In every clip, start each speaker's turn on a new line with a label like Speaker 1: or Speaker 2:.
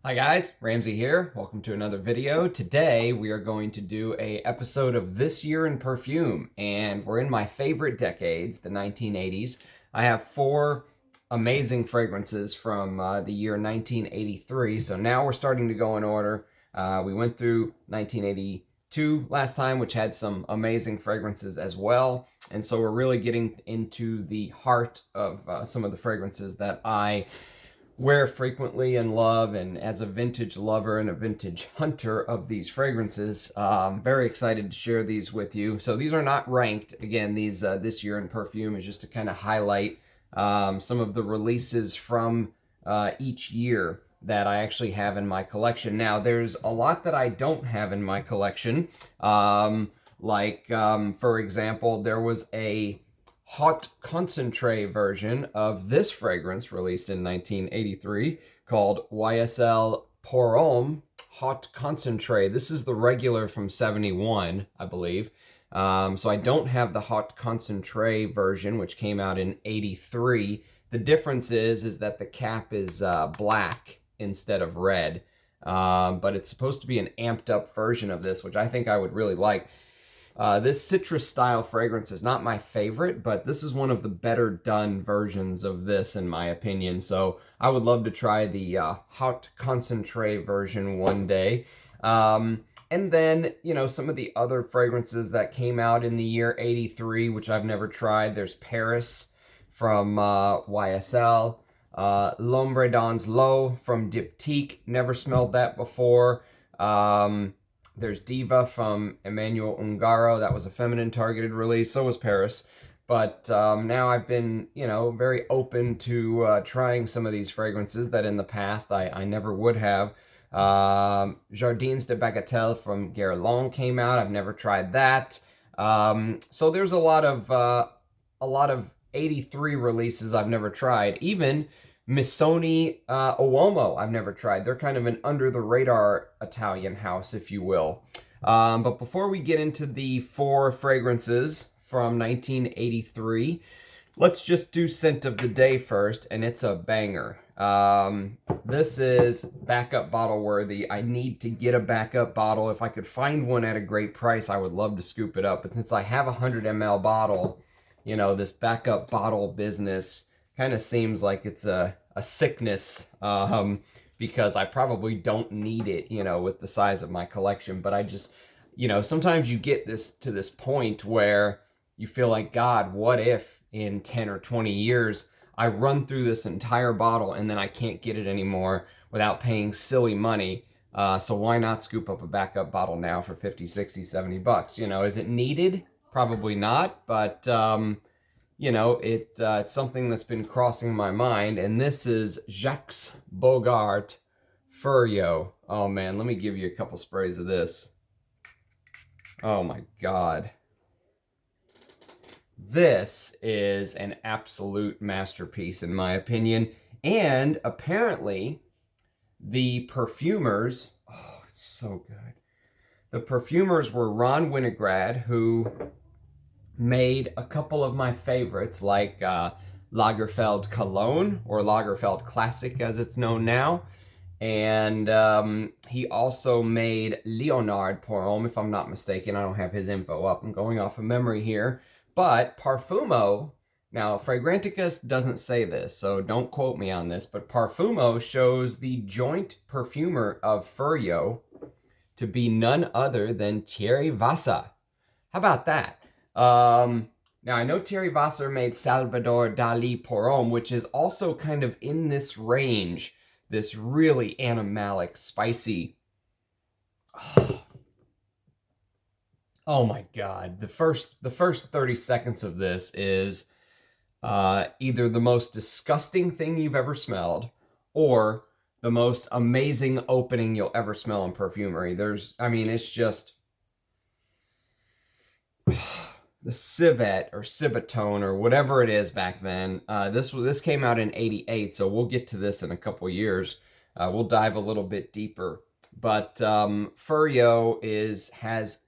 Speaker 1: Hi guys, Ramsey here. Welcome to another video. Today we are going to do a episode of This Year in Perfume, and we're in my favorite decades, the 1980s. I have four amazing fragrances from the year 1983, so now we're starting to go in order. We went through 1982 last time, which had some amazing fragrances as well, and so we're really getting into the heart of some of the fragrances that I wear frequently and love, and as a vintage lover and a vintage hunter of these fragrances, I'm very excited to share these with you. So these are not ranked. Again, these This Year in Perfume is just to kind of highlight some of the releases from each year that I actually have in my collection. Now, there's a lot that I don't have in my collection. For example, there was a hot concentrate version of this fragrance released in 1983 called YSL Pour Homme Hot Concentrate. This is the regular from 71, I believe. So I don't have the hot concentrate version, which came out in 83. The difference is that the cap is black instead of red. But it's supposed to be an amped up version of this, which I think I would really like. This citrus style fragrance is not my favorite, but this is one of the better done versions of this in my opinion. So I would love to try the hot concentrate version one day. And then, some of the other fragrances that came out in the year 83, which I've never tried. There's Paris from YSL. L'Ombre dans l'eau from Diptyque. Never smelled that before. There's Diva from Emmanuel Ungaro. That was a feminine targeted release. So was Paris. But now I've been, very open to trying some of these fragrances that in the past I never would have. Jardins de Bagatelle from Guerlain came out. I've never tried that. So there's a lot of 83 releases I've never tried. Even Missoni Uomo I've never tried. They're kind of an under-the-radar Italian house, if you will. But before we get into the four fragrances from 1983, let's just do scent of the day first, and it's a banger. This is backup bottle worthy. I need to get a backup bottle. If I could find one at a great price, I would love to scoop it up. But since I have a 100 ml bottle, this backup bottle business kind of seems like it's a sickness, because I probably don't need it, with the size of my collection. But I just, sometimes you get to this point where you feel like, God, what if in 10 or 20 years I run through this entire bottle and then I can't get it anymore without paying silly money? So why not scoop up a backup bottle now for 50, 60, 70 bucks? Is it needed? Probably not, but it's something that's been crossing my mind, and this is Jacques Bogart Furio. Oh man, let me give you a couple sprays of this. Oh my God. This is an absolute masterpiece in my opinion, and apparently the perfumers, oh, it's so good. The perfumers were Ron Winograd, who made a couple of my favorites, like Lagerfeld Cologne, or Lagerfeld Classic as it's known now. And he also made Leonard Pour Homme, if I'm not mistaken. I don't have his info up. I'm going off of memory here. But Parfumo, now Fragranticus doesn't say this, so don't quote me on this, but Parfumo shows the joint perfumer of Furio to be none other than Thierry Vassa. How about that? Now, I know Thierry Vassa made Salvador Dali Pour Homme, which is also kind of in this range, this really animalic, spicy. Oh my God. The first 30 seconds of this is either the most disgusting thing you've ever smelled or the most amazing opening you'll ever smell in perfumery. It's just the civet or civetone or whatever it is back then. This came out in 88, so we'll get to this in a couple years. We'll dive a little bit deeper. But Furio has,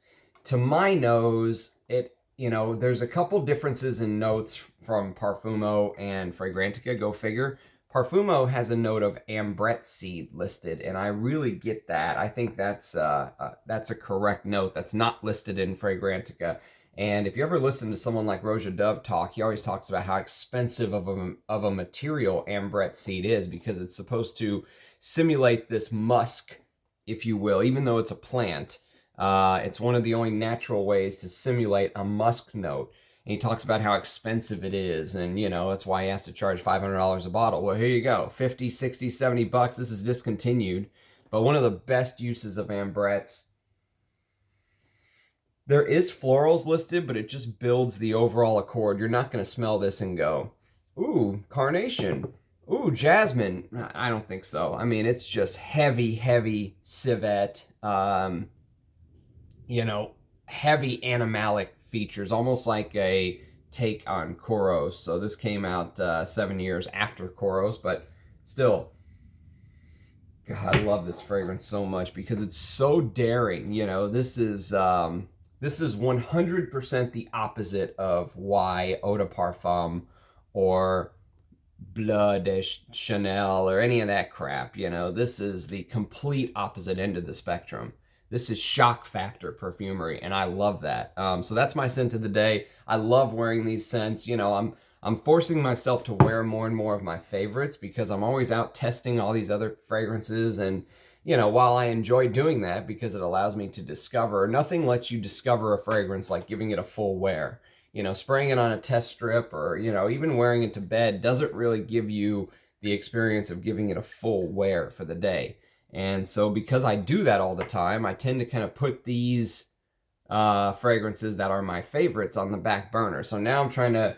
Speaker 1: to my nose, there's a couple differences in notes from Parfumo and Fragrantica, go figure. Parfumo has a note of ambrette seed listed, and I really get that. I think that's a correct note that's not listed in Fragrantica. And if you ever listen to someone like Roja Dove talk, he always talks about how expensive of a material ambrette seed is, because it's supposed to simulate this musk, if you will, even though it's a plant. It's one of the only natural ways to simulate a musk note. And he talks about how expensive it is, and that's why he has to charge $500 a bottle. Well, here you go, 50, 60, 70 bucks. This is discontinued, but one of the best uses of ambrettes. There is florals listed, but it just builds the overall accord. You're not going to smell this and go, ooh, carnation, ooh, jasmine. I don't think so. I mean, it's just heavy civet, heavy animalic features, almost like a take on Koros. So this came out 7 years after Koros, but still, God, I love this fragrance so much because it's so daring. This is 100% the opposite of why Eau de Parfum or Bleu de Chanel or any of that crap. This is the complete opposite end of the spectrum. This is shock factor perfumery, and I love that. So that's my scent of the day. I love wearing these scents. I'm forcing myself to wear more and more of my favorites because I'm always out testing all these other fragrances. And, while I enjoy doing that because it allows me to discover, nothing lets you discover a fragrance like giving it a full wear. Spraying it on a test strip or, even wearing it to bed doesn't really give you the experience of giving it a full wear for the day. And so because I do that all the time, I tend to kind of put these fragrances that are my favorites on the back burner. So now I'm trying to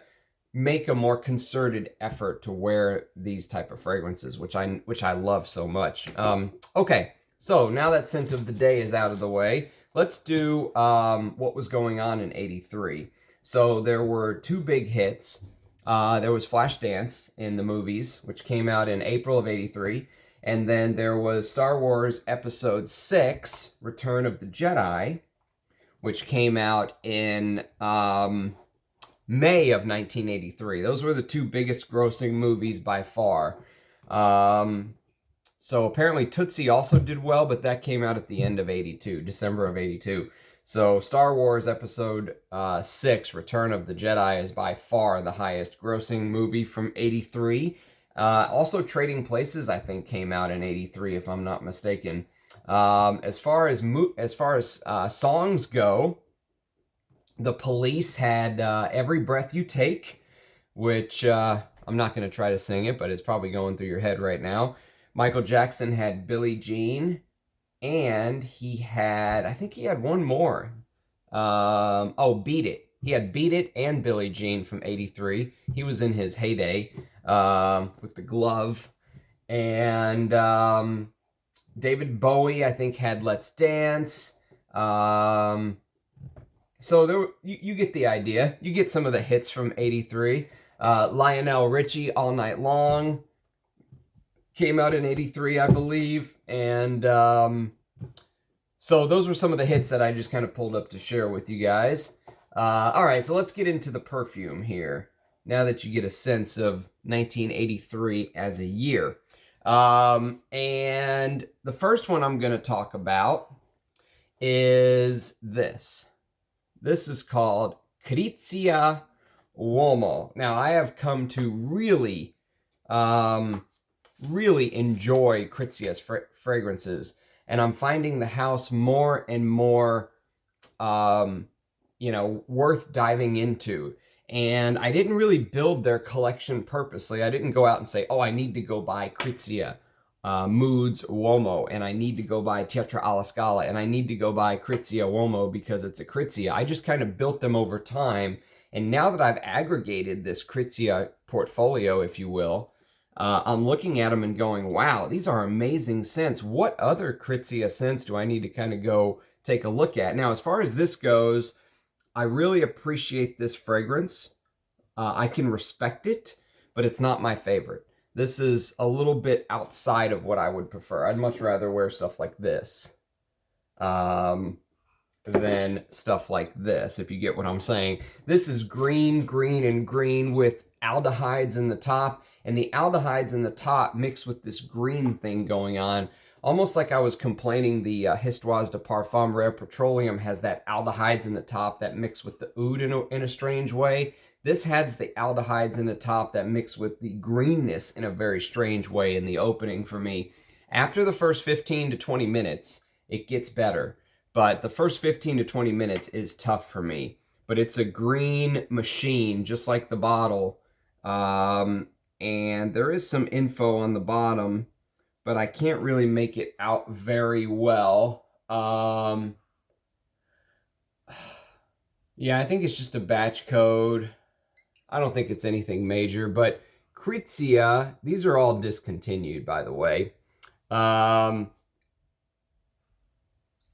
Speaker 1: make a more concerted effort to wear these type of fragrances, which I love so much. Okay, so now that scent of the day is out of the way, let's do what was going on in '83. So there were two big hits. There was Flashdance in the movies, which came out in April of '83. And then there was Star Wars Episode 6, Return of the Jedi, which came out in May of 1983. Those were the two biggest grossing movies by far. So apparently Tootsie also did well, but that came out at the end of '82, December of '82. So Star Wars Episode 6, Return of the Jedi, is by far the highest grossing movie from '83. Also, Trading Places, I think, came out in '83, if I'm not mistaken. As far as songs go, The Police had Every Breath You Take, which I'm not going to try to sing it, but it's probably going through your head right now. Michael Jackson had Billie Jean, and I think he had one more. Beat It. He had Beat It and Billie Jean from '83. He was in his heyday with the glove. And David Bowie, I think, had Let's Dance. So you get the idea. You get some of the hits from '83. Lionel Richie, All Night Long, came out in '83, I believe. And so those were some of the hits that I just kind of pulled up to share with you guys. All right, so let's get into the perfume here, now that you get a sense of 1983 as a year. And the first one I'm going to talk about is this. This is called Krizia Uomo. Now, I have come to really enjoy Krizia's fragrances, and I'm finding the house more and more worth diving into. And I didn't really build their collection purposely. I didn't go out and say, oh, I need to go buy Krizia Moods Uomo, and I need to go buy Tetra alla Scala, and I need to go buy Krizia Uomo because it's a Krizia. I just kind of built them over time. And now that I've aggregated this Krizia portfolio, if you will, I'm looking at them and going, wow, these are amazing scents. What other Krizia scents do I need to kind of go take a look at? Now, as far as this goes, I really appreciate this fragrance. I can respect it, but it's not my favorite. This is a little bit outside of what I would prefer. I'd much rather wear stuff like this than stuff like this, if you get what I'm saying. This is green with aldehydes in the top, and the aldehydes in the top mix with this green thing going on. Almost like I was complaining the Histoire de Parfum Rare Petroleum has that aldehydes in the top that mix with the oud in a strange way. This has the aldehydes in the top that mix with the greenness in a very strange way in the opening for me. After the first 15 to 20 minutes, it gets better. But the first 15 to 20 minutes is tough for me. But it's a green machine, just like the bottle. And there is some info on the bottom, but I can't really make it out very well. Yeah, I think it's just a batch code. I don't think it's anything major, but Krizia, these are all discontinued, by the way.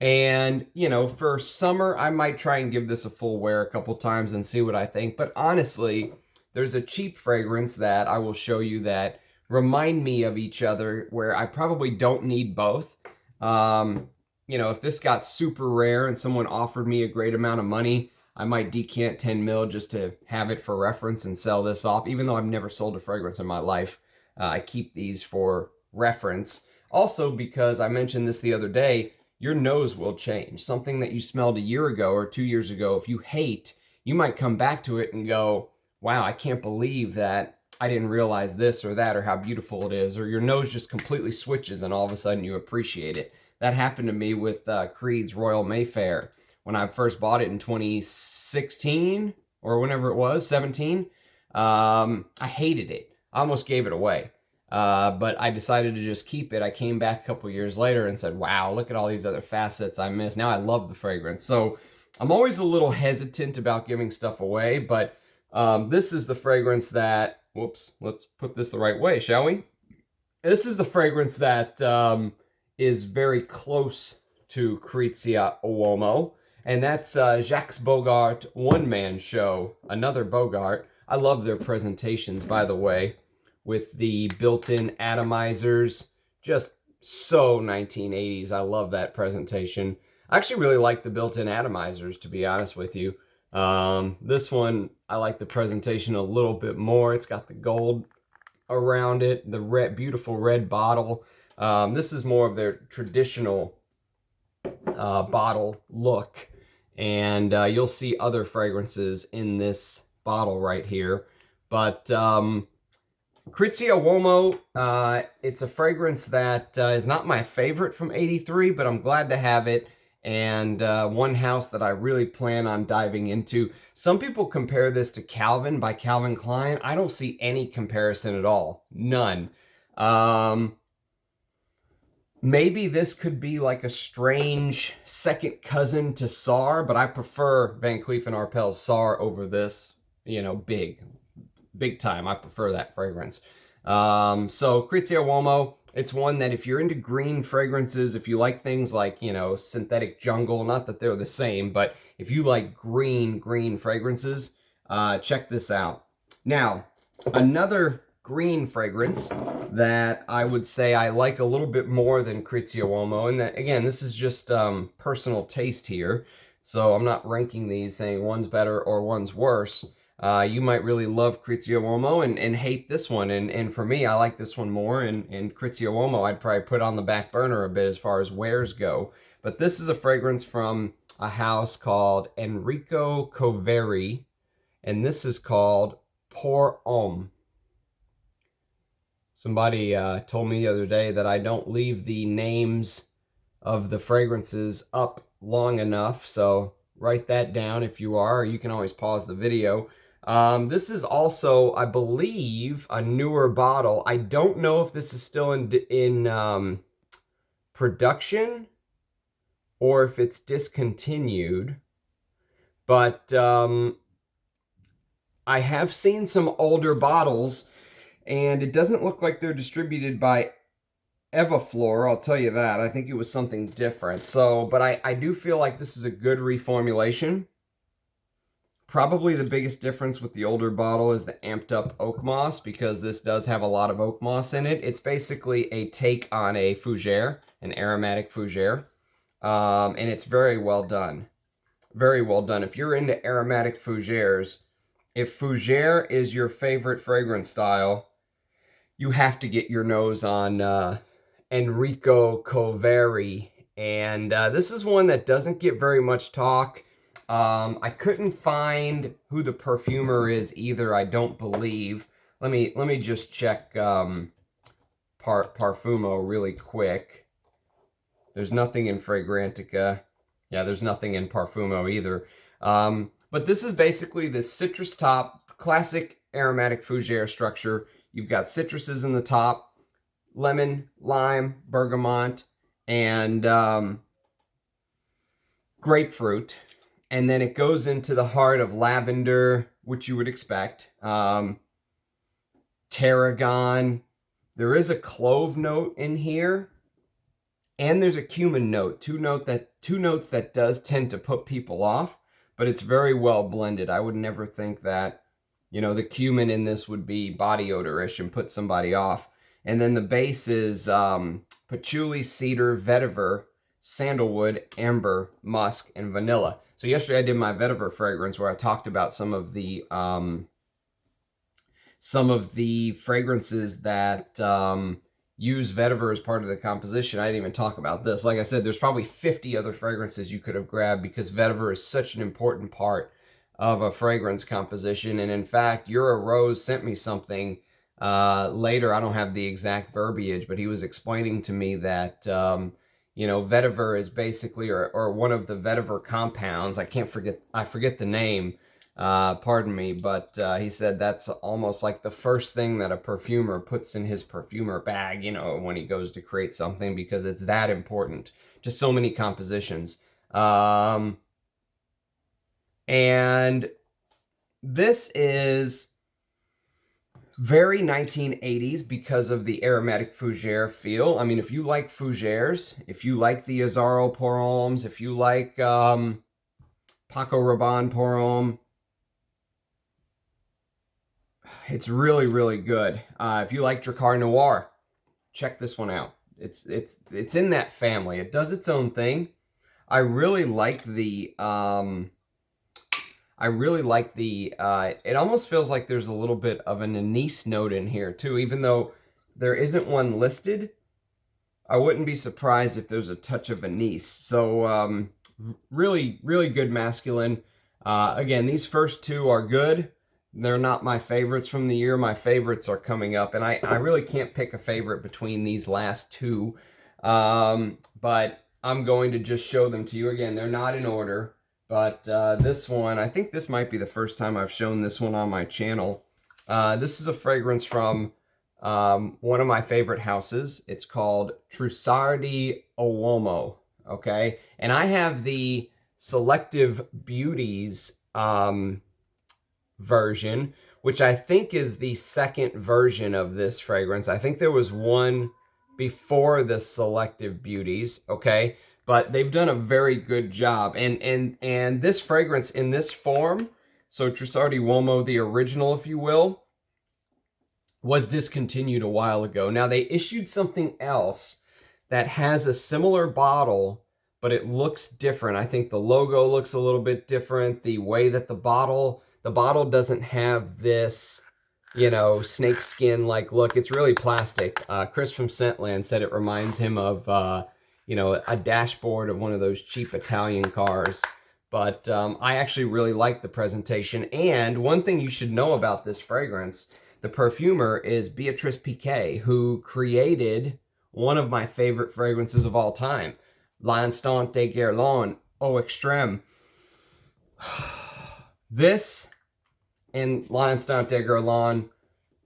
Speaker 1: And, you know, for summer, I might try and give this a full wear a couple times and see what I think. But honestly, there's a cheap fragrance that I will show you that remind me of each other where I probably don't need both. You know, if this got super rare and someone offered me a great amount of money, I might decant 10 mil just to have it for reference and sell this off. Even though I've never sold a fragrance in my life, I keep these for reference. Also, because I mentioned this the other day, your nose will change. Something that you smelled a year ago or 2 years ago, if you hate, you might come back to it and go, wow, I can't believe that I didn't realize this or that or how beautiful it is. Or your nose just completely switches and all of a sudden you appreciate it. That happened to me with Creed's Royal Mayfair. When I first bought it in 2016 or whenever it was, 17, I hated it. I almost gave it away. But I decided to just keep it. I came back a couple years later and said, wow, look at all these other facets I missed. Now I love the fragrance. So I'm always a little hesitant about giving stuff away, but this is the fragrance that, whoops, let's put this the right way, shall we? This is the fragrance that is very close to Krizia Uomo, and that's Jacques Bogart One Man Show, another Bogart. I love their presentations, by the way, with the built-in atomizers. Just so 1980s. I love that presentation. I actually really like the built-in atomizers, to be honest with you. This one, I like the presentation a little bit more. It's got the gold around it, the red, beautiful red bottle. This is more of their traditional bottle look, and you'll see other fragrances in this bottle right here. But Krizia Uomo, it's a fragrance that is not my favorite from '83, but I'm glad to have it, and one house that I really plan on diving into. Some people compare this to Calvin by Calvin Klein. I don't see any comparison at all. None. Maybe this could be like a strange second cousin to SAR, but I prefer Van Cleef & Arpels SAR over this, you know, big time. I prefer that fragrance. So Krizia Uomo, it's one that if you're into green fragrances, if you like things like, you know, synthetic jungle, not that they're the same, but if you like green fragrances, check this out. Now, another green fragrance that I would say I like a little bit more than Krizia Uomo, and that, again, this is just personal taste here, so I'm not ranking these saying one's better or one's worse. You might really love Krizia Uomo and hate this one, and for me, I like this one more, and Krizia Uomo I'd probably put on the back burner a bit as far as wears go. But this is a fragrance from a house called Enrico Coveri, and this is called Pour Homme. Somebody told me the other day that I don't leave the names of the fragrances up long enough, so write that down if you are, or you can always pause the video. This is also, I believe, a newer bottle. I don't know if this is still in production or if it's discontinued, but I have seen some older bottles, and it doesn't look like they're distributed by Evaflor, I'll tell you that. I think it was something different. So, but I do feel like this is a good reformulation. Probably the biggest difference with the older bottle is the amped up oak moss, because this does have a lot of oak moss in it. It's basically a take on a fougere, an aromatic fougere, and it's very well done. Very well done. If you're into aromatic fougeres, if fougere is your favorite fragrance style, you have to get your nose on Enrico Coveri. And this is one that doesn't get very much talk. I couldn't find who the perfumer is either, I don't believe. Let me just check Parfumo really quick. There's nothing in Fragrantica. Yeah, there's nothing in Parfumo either. But this is basically the citrus top, classic aromatic fougere structure. You've got citruses in the top, lemon, lime, bergamot, and grapefruit. And then it goes into the heart of lavender, which you would expect. Tarragon. There is a clove note in here. And there's a cumin note, two notes that does tend to put people off, but it's very well blended. I would never think that, you know, the cumin in this would be body odorish and put somebody off. And then the base is patchouli, cedar, vetiver, sandalwood, amber, musk, and vanilla. So yesterday I did my vetiver fragrance where I talked about some of the fragrances that use vetiver as part of the composition. I didn't even talk about this. Like I said, there's probably 50 other fragrances you could have grabbed because vetiver is such an important part of a fragrance composition. And in fact, Euro Rose sent me something later. I don't have the exact verbiage, but he was explaining to me that, you know, vetiver is basically, or one of the vetiver compounds. I forget the name. Pardon me, but he said that's almost like the first thing that a perfumer puts in his perfumer bag, you know, when he goes to create something, because it's that important to so many compositions. And this is very 1980s because of the aromatic fougere feel. I mean, if you like fougères, if you like the Azzaro Pour Hommes, if you like Paco Rabanne Pour Homme, it's really, really good. If you like Drakkar Noir, check this one out. It's in that family. It does its own thing. I really like the it almost feels like there's a little bit of an anise note in here too, even though there isn't one listed. I wouldn't be surprised if there's a touch of anise. So really, really good masculine. Again, these first two are good. They're not my favorites from the year. My favorites are coming up, and I really can't pick a favorite between these last two. But I'm going to just show them to you. Again, they're not in order, but this one, I think this might be the first time I've shown this one on my channel. This is a fragrance from one of my favorite houses. It's called Trussardi Uomo, okay? And I have the Selective Beauties version, which I think is the second version of this fragrance. I think there was one before the Selective Beauties, okay? But they've done a very good job. And this fragrance in this form, so Trussardi Uomo, the original, if you will, was discontinued a while ago. Now, they issued something else that has a similar bottle, but it looks different. I think the logo looks a little bit different. The way that the bottle doesn't have this, you know, snakeskin-like look. It's really plastic. Chris from Scentland said it reminds him of, you know, a dashboard of one of those cheap Italian cars. But I actually really like the presentation. And one thing you should know about this fragrance, the perfumer is Beatrice Piquet, who created one of my favorite fragrances of all time, L'Instant de Guerlain Eau Extrême. This and L'Instant de Guerlain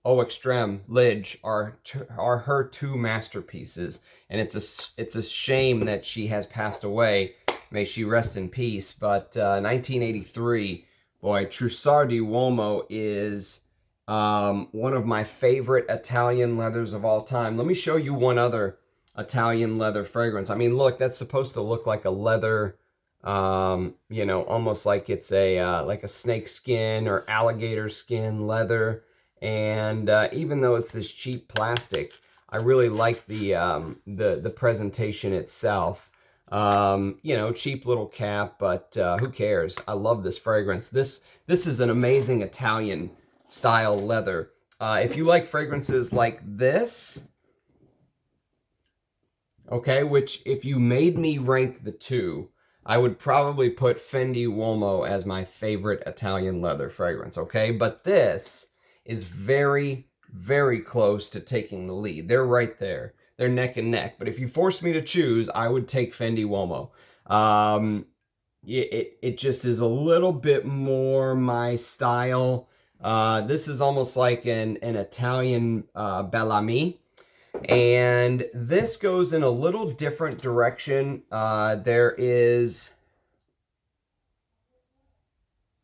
Speaker 1: Eau Extrême Lidge are her two masterpieces, and it's a shame that she has passed away. May she rest in peace. But 1983, boy, Trussardi Uomo is one of my favorite Italian leathers of all time. Let me show you one other Italian leather fragrance. I mean, look, that's supposed to look like a leather, you know, almost like it's a like a snake skin or alligator skin leather. And even though it's this cheap plastic, I really like the presentation itself. You know, cheap little cap, but who cares? I love this fragrance. This is an amazing Italian style leather. If you like fragrances like this, okay, which if you made me rank the two, I would probably put Fendi Uomo as my favorite Italian leather fragrance, okay? But this is very, very close to taking the lead. They're right there. They're neck and neck. But if you force me to choose, I would take Fendi Uomo. It just is a little bit more my style. This is almost like an Italian Bellamy. And this goes in a little different direction. There's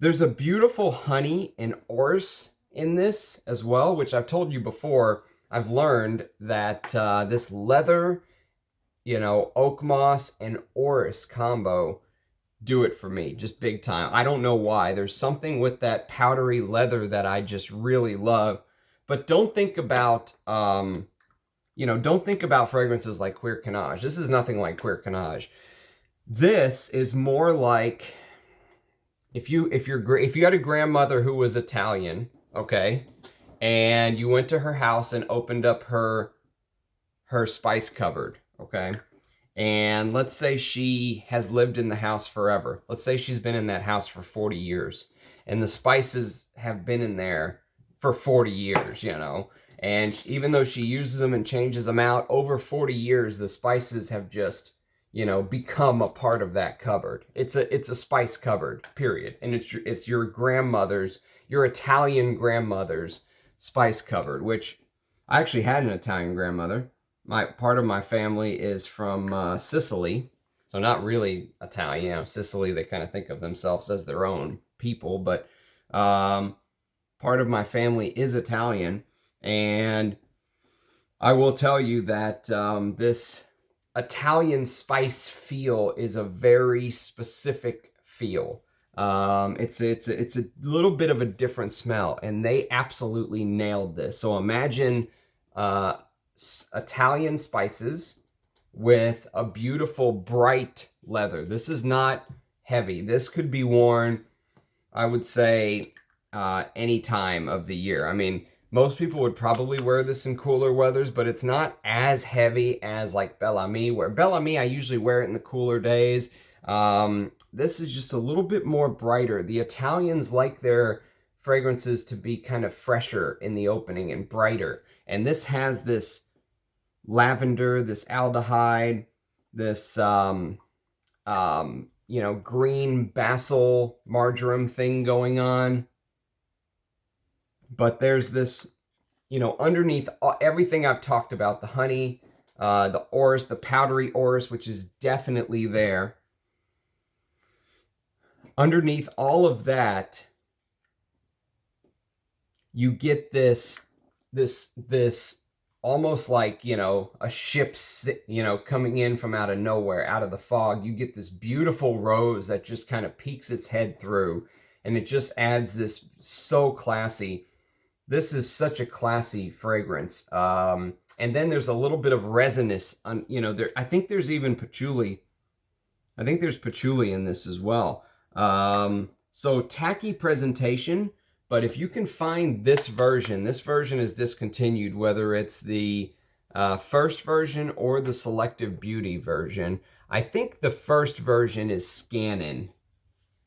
Speaker 1: a beautiful honey and orris in this as well, which I've told you before. I've learned that this leather, oak moss and orris combo do it for me, just big time. I don't know why. There's something with that powdery leather that I just really love. But don't think about don't think about fragrances like Queer Canage. This is nothing like Queer Canage. This is more like if you had a grandmother who was Italian, okay, and you went to her house and opened up her spice cupboard, okay, and let's say she has lived in the house forever. Let's say she's been in that house for 40 years, and the spices have been in there for 40 years, and even though she uses them and changes them out, over 40 years, the spices have just, become a part of that cupboard. It's a spice cupboard, period. And it's your grandmother's, your Italian grandmother's spice cupboard, which I actually had an Italian grandmother. Part of my family is from Sicily, so not really Italian. Sicily, they kind of think of themselves as their own people, but part of my family is Italian, and I will tell you that this Italian spice feel is a very specific feel. It's a little bit of a different smell, and they absolutely nailed this. So imagine Italian spices with a beautiful bright leather. This is not heavy. This could be worn, I would say, any time of the year. I mean, most people would probably wear this in cooler weathers, but it's not as heavy as like Bellamy, where Bellamy, I usually wear it in the cooler days. This is just a little bit more brighter. The Italians like their fragrances to be kind of fresher in the opening and brighter. And this has this lavender, this aldehyde, this green basil marjoram thing going on. But there's this, underneath everything I've talked about, the honey, the orris, the powdery orris, which is definitely there. Underneath all of that, you get this almost like, a ship, coming in from out of nowhere, out of the fog. You get this beautiful rose that just kind of peeks its head through, and it just adds this so classy. This is such a classy fragrance. And then there's a little bit of resinous, I think there's even patchouli. I think there's patchouli in this as well. So tacky presentation, but if you can find this version is discontinued, whether it's the first version or the Selective Beauty version. I think the first version is Scannin.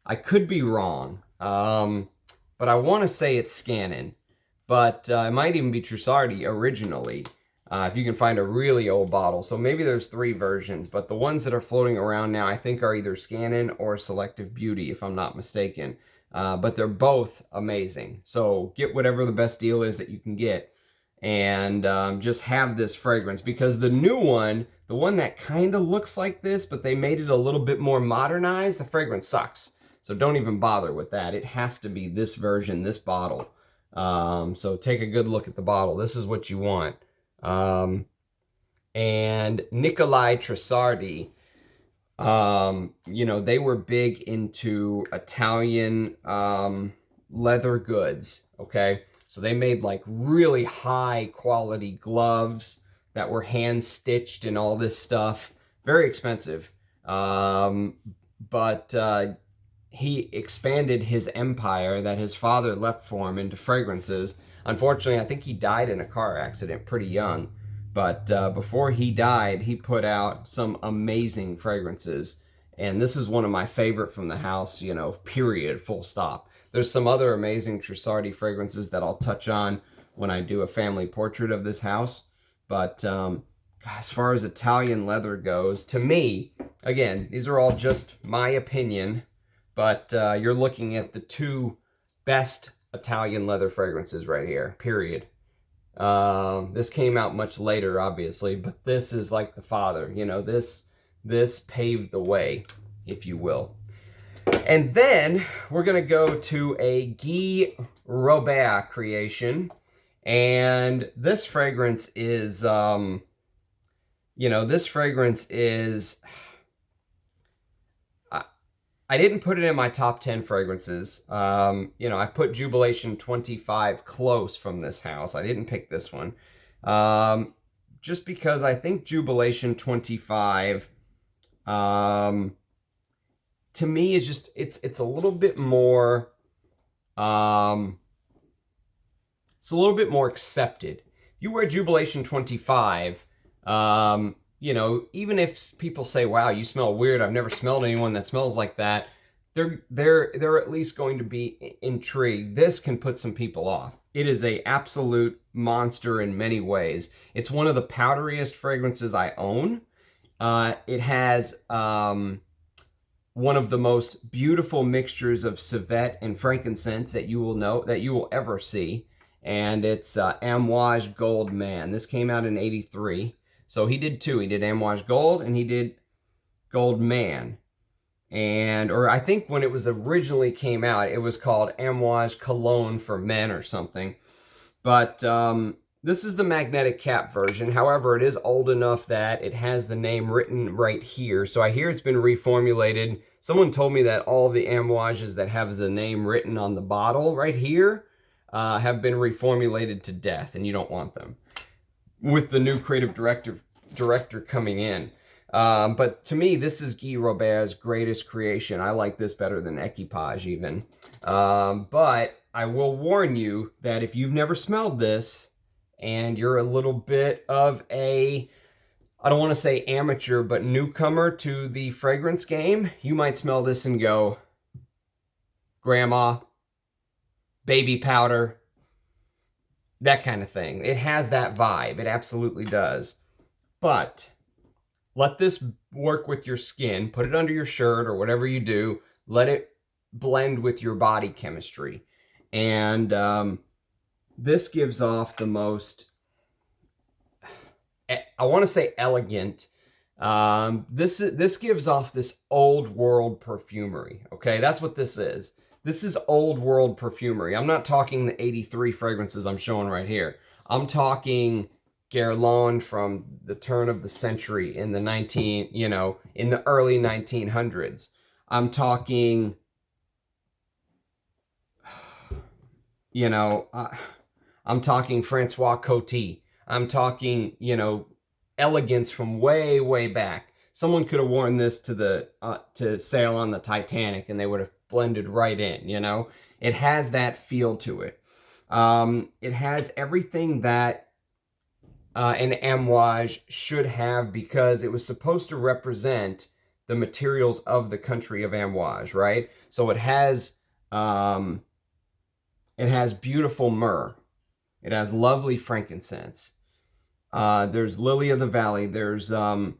Speaker 1: I could be wrong, but I want to say it's Scannin. But it might even be Trussardi originally, if you can find a really old bottle. So maybe there's 3 versions, but the ones that are floating around now, I think, are either Scannin or Selective Beauty, if I'm not mistaken. But they're both amazing. So get whatever the best deal is that you can get, and just have this fragrance. Because the new one, the one that kind of looks like this, but they made it a little bit more modernized, the fragrance sucks. So don't even bother with that. It has to be this version, this bottle. So take a good look at the bottle. This is what you want. And Nikolai Trussardi, they were big into Italian leather goods, okay? So they made like really high quality gloves that were hand stitched and all this stuff. Very expensive. But he expanded his empire that his father left for him into fragrances. Unfortunately, I think he died in a car accident pretty young. But before he died, he put out some amazing fragrances. And this is one of my favorite from the house, you know, period, full stop. There's some other amazing Trussardi fragrances that I'll touch on when I do a family portrait of this house. But as far as Italian leather goes, to me, again, these are all just my opinion, but you're looking at the two best Italian leather fragrances right here, period. This came out much later, obviously, but this is like the father. You know, this paved the way, if you will. And then we're going to go to a Guy Robert creation. And this fragrance is, you know, this fragrance is, I didn't put it in my top 10 fragrances. You know, I put Jubilation 25 close from this house. I didn't pick this one. Just because I think Jubilation 25, to me is just, it's a little bit more, it's a little bit more accepted. You wear Jubilation 25, you know, even if people say, wow, you smell weird, I've never smelled anyone that smells like that, they're at least going to be intrigued. This can put some people off. It is a absolute monster in many ways. It's one of the powderiest fragrances I own. It has one of the most beautiful mixtures of civet and frankincense that you will ever see. And it's Amouage Gold Man. This came out in '83. So he did two. He did Amouage Gold and he did Gold Man. And, or I think when it was originally came out, it was called Amouage Cologne for Men or something. But this is the magnetic cap version. However, it is old enough that it has the name written right here. So I hear it's been reformulated. Someone told me that all the Amouages that have the name written on the bottle right here have been reformulated to death, and you don't want them with the new creative director coming in. But to me, this is Guy Robert's greatest creation. I like this better than Equipage even. But I will warn you that if you've never smelled this and you're a little bit of a, I don't want to say amateur, but newcomer to the fragrance game, you might smell this and go, grandma, baby powder, that kind of thing. It has that vibe. It absolutely does. But let this work with your skin. Put it under your shirt or whatever you do. Let it blend with your body chemistry. And this gives off the most, I want to say elegant. This gives off this old world perfumery. Okay, that's what this is. This is old world perfumery. I'm not talking the '83 fragrances I'm showing right here. I'm talking Guerlain from the turn of the century in the in the early 1900s. I'm talking, I'm talking Francois Coty. I'm talking, elegance from way, way back. Someone could have worn this to sail on the Titanic and they would have blended right in, It has that feel to it. It has everything that an Amouage should have, because it was supposed to represent the materials of the country of Amouage, right? So it has beautiful myrrh. It has lovely frankincense. There's lily of the valley. There's I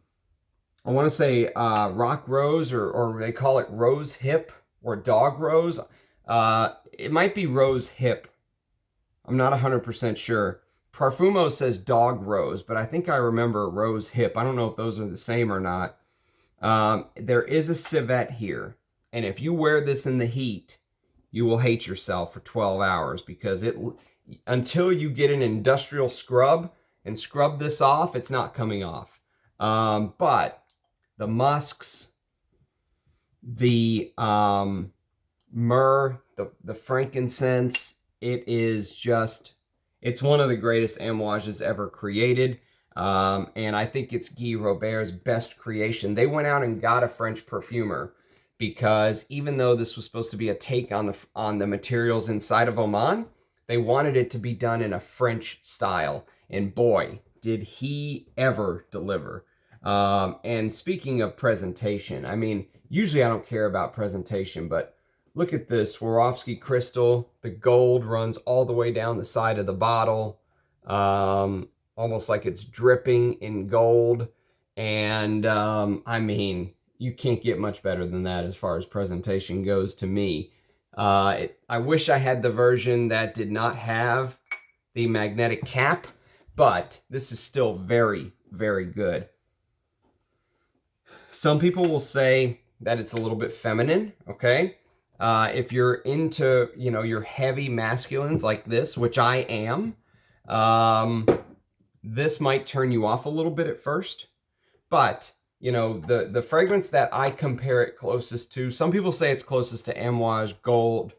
Speaker 1: want to say rock rose, or they call it rose hip or dog rose. It might be rose hip. I'm not 100% sure. Parfumo says dog rose, but I think I remember rose hip. I don't know if those are the same or not. There is a civet here, and if you wear this in the heat, you will hate yourself for 12 hours, because until you get an industrial scrub and scrub this off, it's not coming off. But the musks, the myrrh, the frankincense, it's one of the greatest Amouages ever created. And I think it's Guy Robert's best creation. They went out and got a French perfumer, because even though this was supposed to be a take on the materials inside of Oman, They wanted it to be done in a French style. And boy, did he ever deliver. And speaking of presentation, I mean, usually I don't care about presentation, but look at this Swarovski crystal. The gold runs all the way down the side of the bottle, almost like it's dripping in gold. And I mean, you can't get much better than that as far as presentation goes to me. I wish I had the version that did not have the magnetic cap, but this is still very, very good. Some people will say that it's a little bit feminine, okay? If you're into, you know, your heavy masculines like this, which I am, this might turn you off a little bit at first. But, you know, the fragrance that I compare it closest to, some people say it's closest to Amouage Gold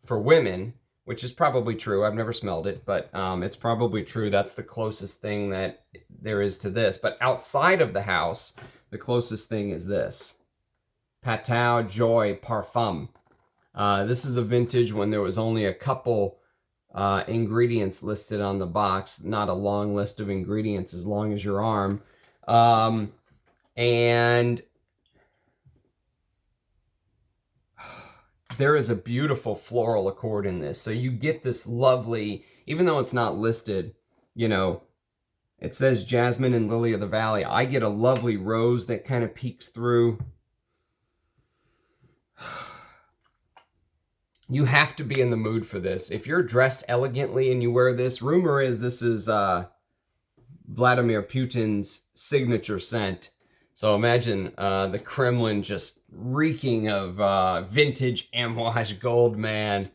Speaker 1: for women, which is probably true. I've never smelled it, but it's probably true. That's the closest thing that there is to this. But outside of the house, the closest thing is this. Patou Joy Parfum. This is a vintage when there was only a couple ingredients listed on the box, not a long list of ingredients as long as your arm. And there is a beautiful floral accord in this. So you get this lovely, even though it's not listed, you know, it says jasmine and lily of the valley. I get a lovely rose that kind of peeks through. You have to be in the mood for this. If you're dressed elegantly and you wear this, rumor is this is Vladimir Putin's signature scent. So imagine the Kremlin just reeking of vintage Amouage Gold Man.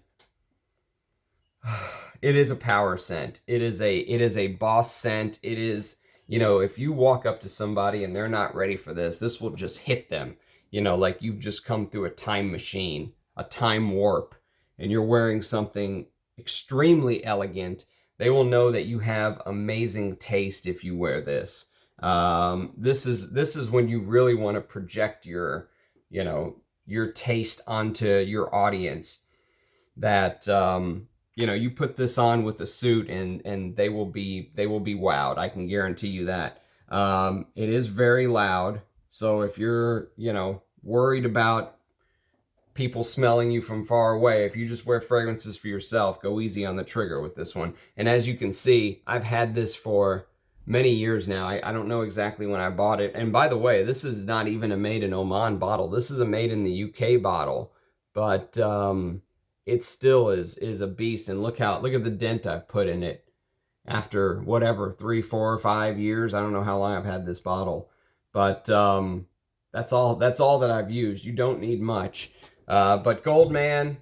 Speaker 1: It is a power scent. It is a boss scent. It is, you know, if you walk up to somebody and they're not ready for this, this will just hit them. You know, like you've just come through a time machine, a time warp, and you're wearing something extremely elegant. They will know that you have amazing taste if you wear this. This is when you really want to project your, you know, your taste onto your audience. That you know, you put this on with a suit and they will be wowed. I can guarantee you that. It is very loud, so if you're, you know, worried about people smelling you from far away, if you just wear fragrances for yourself, go easy on the trigger with this one. And as you can see, I've had this for many years now. I don't know exactly when I bought it. And by the way, this is not even a made in Oman bottle. This is a made in the UK bottle. But it still is a beast. And look at the dent I've put in it after whatever, 3, 4, 5 years. I don't know how long I've had this bottle. But that's all that I've used. You don't need much. But Gold Man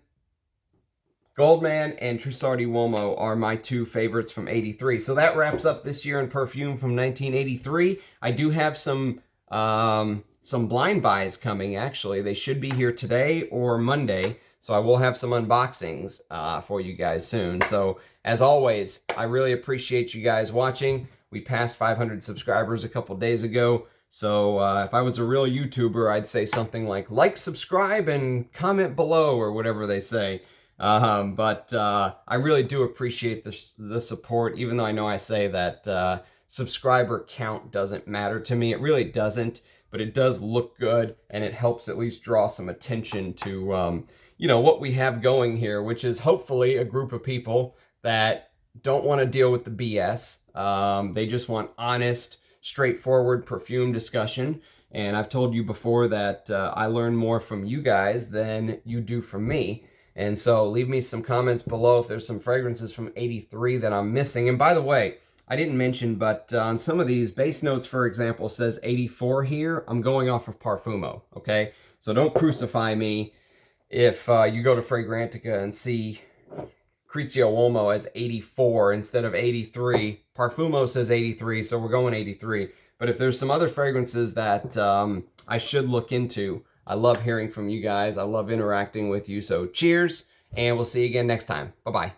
Speaker 1: and Trussardi Uomo are my two favorites from '83. So that wraps up this year in perfume from 1983. I do have some blind buys coming, actually. They should be here today or Monday. So I will have some unboxings for you guys soon. So as always, I really appreciate you guys watching. We passed 500 subscribers a couple days ago. So if I was a real YouTuber, I'd say something like, subscribe, and comment below, or whatever they say. But I really do appreciate the support, even though I know I say that subscriber count doesn't matter to me. It really doesn't, but it does look good, and it helps at least draw some attention to you know, what we have going here, which is hopefully a group of people that don't want to deal with the BS. They just want honest, straightforward perfume discussion. And I've told you before that I learn more from you guys than you do from me. And so leave me some comments below if there's some fragrances from '83 that I'm missing. And by the way, I didn't mention, but on some of these base notes, for example, says '84 here. I'm going off of Parfumo, okay? So don't crucify me if you go to Fragrantica and see Krizia Uomo as '84 instead of '83. Parfumo says '83, so we're going '83. But if there's some other fragrances that I should look into, I love hearing from you guys. I love interacting with you. So cheers, and we'll see you again next time. Bye-bye.